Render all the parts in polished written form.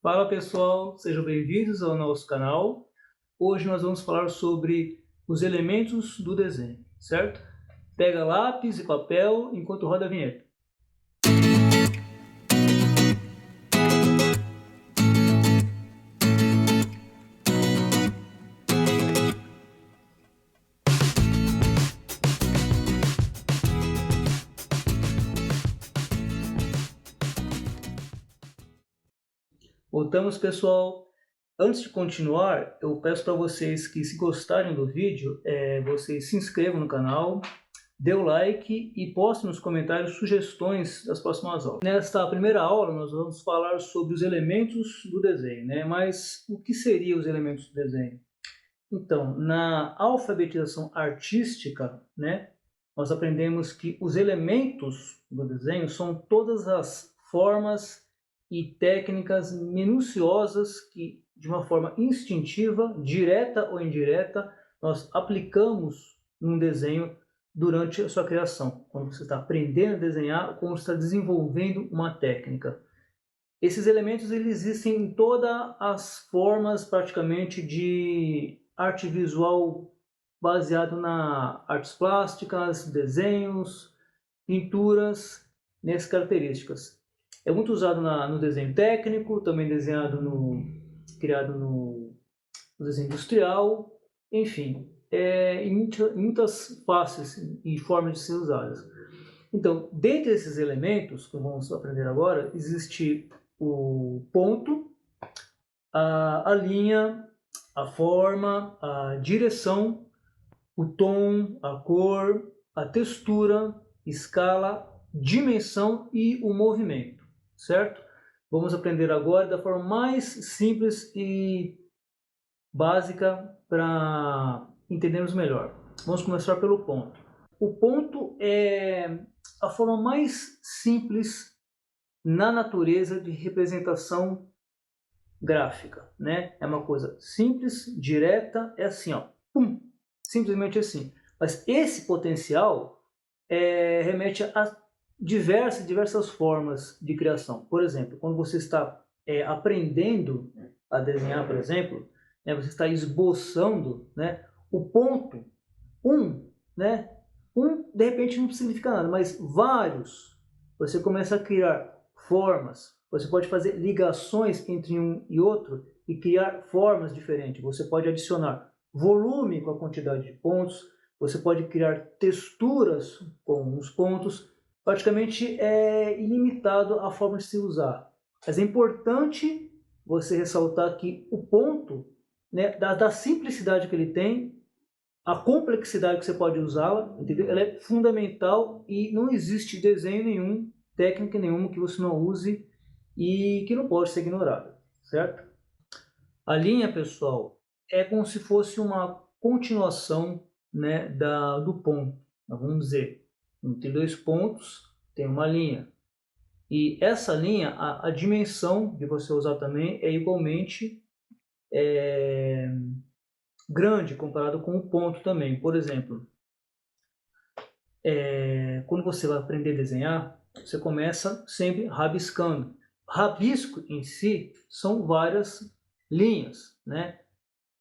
Fala pessoal, sejam bem-vindos ao nosso canal. Hoje nós vamos falar sobre os elementos do desenho, certo? Pega lápis e papel enquanto roda a vinheta. Voltamos pessoal. Antes de continuar, eu peço para vocês que, se gostarem do vídeo, vocês se inscrevam no canal, dê o like e poste nos comentários sugestões das próximas aulas. Nesta primeira aula nós vamos falar sobre os elementos do desenho, né? Mas o que seriam os elementos do desenho? Então, na alfabetização artística, né, nós aprendemos que os elementos do desenho são todas as formas e técnicas minuciosas que, de uma forma instintiva, direta ou indireta, nós aplicamos num desenho durante a sua criação, quando você está aprendendo a desenhar, ou quando você está desenvolvendo uma técnica. Esses elementos eles existem em todas as formas praticamente de arte visual baseado na artes plásticas, desenhos, pinturas, nessas características. É muito usado no desenho técnico, também criado no desenho industrial, enfim, em muitas faces e formas de ser usadas. Então, dentre esses elementos que vamos aprender agora, existe o ponto, a linha, a forma, a direção, o tom, a cor, a textura, escala, dimensão e o movimento, certo? Vamos aprender agora da forma mais simples e básica para entendermos melhor. Vamos começar pelo ponto. O ponto é a forma mais simples na natureza de representação gráfica, né? É uma coisa simples, direta, é assim, ó, pum, simplesmente assim. Mas esse potencial remete a diversas formas de criação. Por exemplo, quando você está aprendendo a desenhar, por exemplo, né, você está esboçando, né, o ponto, né, de repente não significa nada, mas vários, você começa a criar formas, você pode fazer ligações entre um e outro e criar formas diferentes. Você pode adicionar volume com a quantidade de pontos, você pode criar texturas com os pontos, praticamente é ilimitado a forma de se usar. Mas é importante você ressaltar que o ponto, né, da simplicidade que ele tem, a complexidade que você pode usá-la, entendeu? Ela é fundamental e não existe desenho nenhum, técnica nenhuma que você não use e que não pode ser ignorada, certo? A linha, pessoal, é como se fosse uma continuação, né, do ponto. Nós vamos dizer, entre dois pontos tem uma linha. E essa linha, a dimensão de você usar também é igualmente grande comparado com o ponto também. Por exemplo, quando você vai aprender a desenhar, você começa sempre rabiscando. Rabisco em si são várias linhas, né?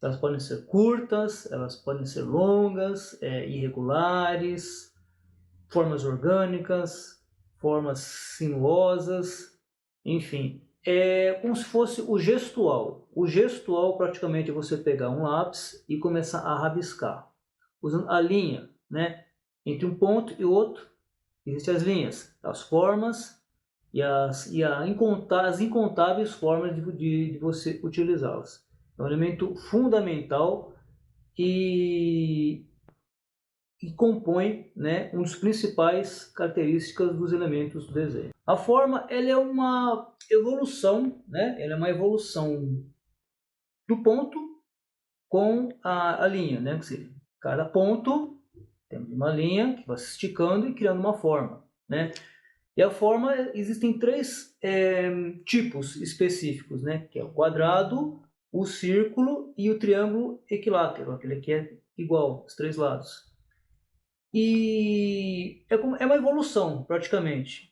Elas podem ser curtas, elas podem ser longas, irregulares, formas orgânicas, formas sinuosas, enfim. É como se fosse o gestual. O gestual praticamente é você pegar um lápis e começar a rabiscar, usando a linha, né? Entre um ponto e outro, existem as linhas, as formas e as incontáveis formas de você utilizá-las. É um elemento fundamental que compõe, né, um dos principais características dos elementos do desenho. A forma ela é uma evolução, né? Ela é uma evolução do ponto com a linha, né? Cada ponto tem uma linha que vai se esticando e criando uma forma, né? E a forma, existem três tipos específicos, né? Que é o quadrado, o círculo e o triângulo equilátero, aquele que é igual, os três lados. E é uma evolução, praticamente.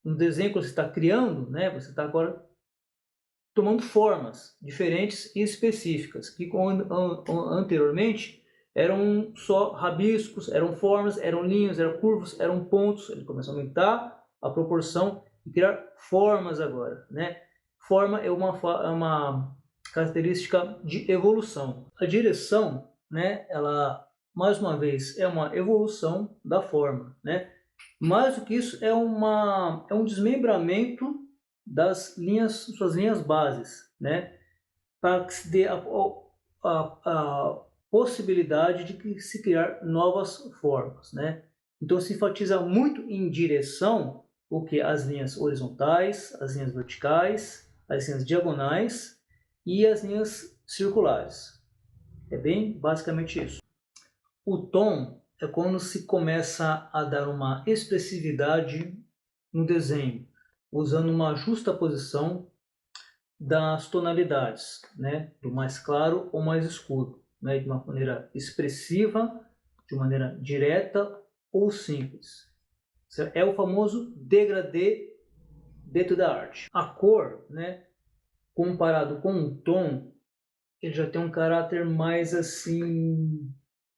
No desenho que você está criando, né? Você está agora tomando formas diferentes e específicas, que anteriormente eram só rabiscos, eram formas, eram linhas, eram curvas, eram pontos. Ele começa a aumentar a proporção e criar formas agora, né? Forma é uma característica de evolução. A direção, né, ela, mais uma vez, é uma evolução da forma, né? Mais do que isso, é um desmembramento das linhas, suas linhas bases, né? Para que se dê a possibilidade de se criar novas formas, né? Então se enfatiza muito em direção, o que? As linhas horizontais, as linhas verticais, as linhas diagonais e as linhas circulares. É bem basicamente isso. O tom é quando se começa a dar uma expressividade no desenho, usando uma justaposição das tonalidades, né, do mais claro ou mais escuro, né, de uma maneira expressiva, de maneira direta ou simples. É o famoso degradê dentro da arte. A cor, né, comparado com o tom, ele já tem um caráter mais assim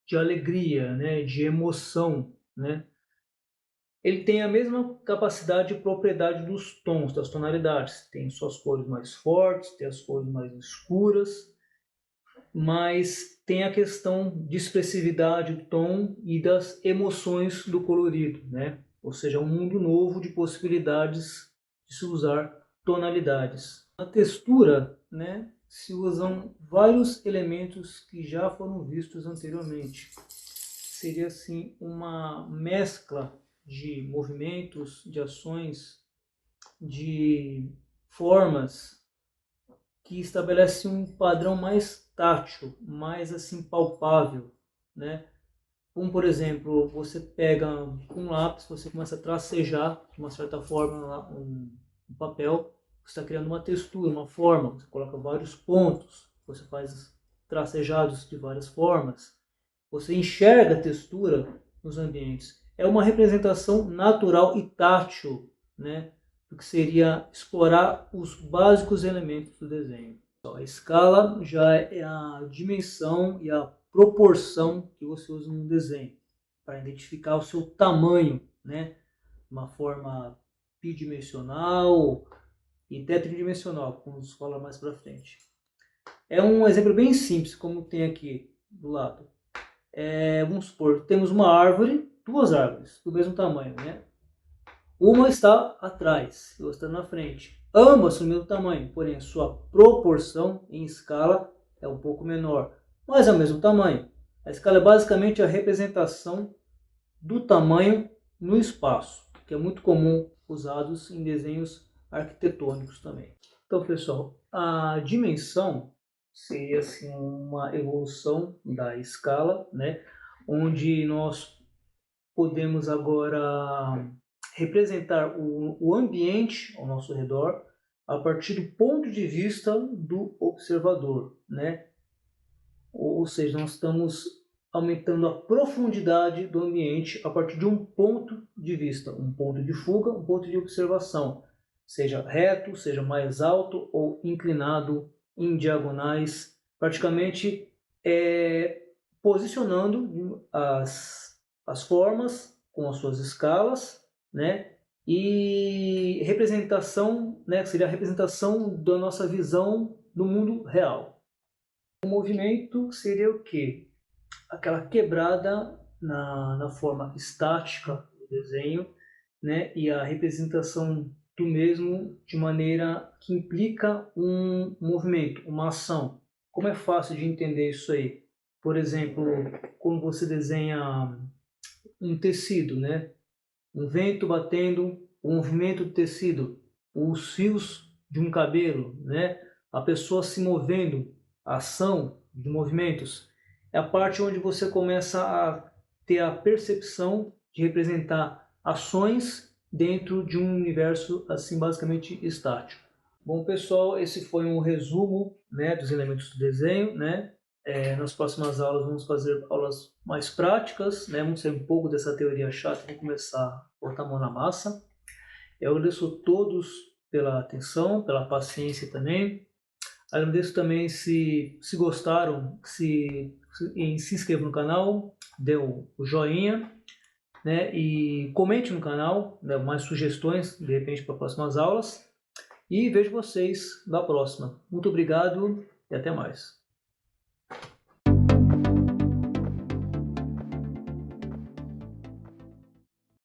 de alegria, né, de emoção, né? Ele tem a mesma capacidade e propriedade dos tons, das tonalidades. Tem suas cores mais fortes, tem as cores mais escuras, mas tem a questão de expressividade do tom e das emoções do colorido, né? Ou seja, um mundo novo de possibilidades de se usar tonalidades. Na textura, né, se usam vários elementos que já foram vistos anteriormente. Seria assim uma mescla de movimentos, de ações, de formas que estabelece um padrão mais tátil, mais assim palpável, né? Como por exemplo, você pega um lápis, você começa a tracejar de uma certa forma um papel, você está criando uma textura, uma forma, você coloca vários pontos, você faz tracejados de várias formas, você enxerga a textura nos ambientes. É uma representação natural e tátil, né, do que seria explorar os básicos elementos do desenho. Então, a escala já é a dimensão e a proporção que você usa no desenho para identificar o seu tamanho, né, uma forma bidimensional e tetridimensional, como vamos falar mais para frente. É um exemplo bem simples, como tem aqui do lado. Vamos supor, temos uma árvore, duas árvores do mesmo tamanho, né? Uma está atrás e outra está na frente. Ambas são do mesmo tamanho, porém a sua proporção em escala é um pouco menor, mas é o mesmo tamanho. A escala é basicamente a representação do tamanho no espaço, que é muito comum usados em desenhos arquitetônicos também. Então, pessoal, a dimensão seria assim uma evolução da escala, né? Onde nós podemos agora representar o ambiente ao nosso redor a partir do ponto de vista do observador, né? Ou seja, nós estamos aumentando a profundidade do ambiente a partir de um ponto de vista, um ponto de fuga, um ponto de observação, seja reto, seja mais alto ou inclinado em diagonais, praticamente posicionando as formas com as suas escalas, né? E representação, né? Seria a representação da nossa visão do mundo real. O movimento seria o quê? Aquela quebrada na forma estática do desenho, né? E a representação do mesmo de maneira que implica um movimento, uma ação. Como é fácil de entender isso aí? Por exemplo, quando você desenha um tecido, né? Um vento batendo, o movimento do tecido, os fios de um cabelo, né? A pessoa se movendo, a ação de movimentos, é a parte onde você começa a ter a percepção de representar ações dentro de um universo assim basicamente estático. Bom, pessoal, esse foi um resumo, né, dos elementos do desenho, né? Nas próximas aulas vamos fazer aulas mais práticas, né? Vamos sair um pouco dessa teoria chata e começar a botar a mão na massa. Eu agradeço a todos pela atenção, pela paciência também. Além disso, também, se gostaram, se inscrevam no canal, dê o joinha, né? E comente no canal, né, mais sugestões, de repente, para próximas aulas. E vejo vocês na próxima. Muito obrigado e até mais.